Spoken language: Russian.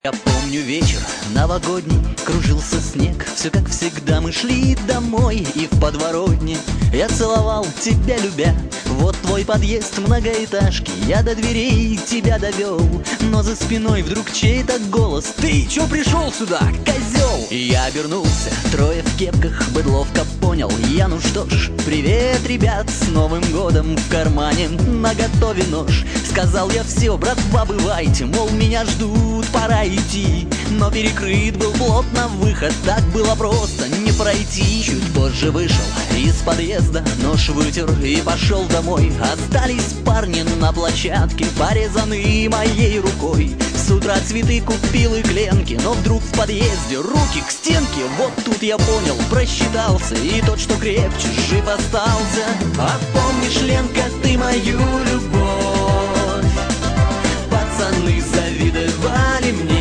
Я помню вечер новогодний, кружился снег. Все как всегда, мы шли домой, и в подворотне я целовал тебя, любя. Вот твой подъезд многоэтажки, я до дверей тебя довел. Но за спиной вдруг чей-то голос: ты чё пришел сюда, козел? И я обернулся, трое в кепках, быдловка понял я. Ну что ж, привет, ребят, с Новым годом, в кармане наготове нож. Сказал я: все, братва, бывайте, мол, меня ждут, пора идти. Но перекрыт был плотно выход, так было просто не пройти. Чуть позже вышел из подъезда, нож вытер и пошел домой. Остались парни на площадке, порезанные моей рукой. С утра цветы купил и кленки, но вдруг в подъезде руки к стенке. Вот тут я понял, просчитался, и тот, что крепче, жив остался. А помнишь, Ленка, ты мою любовь? Пацаны завидовали мне.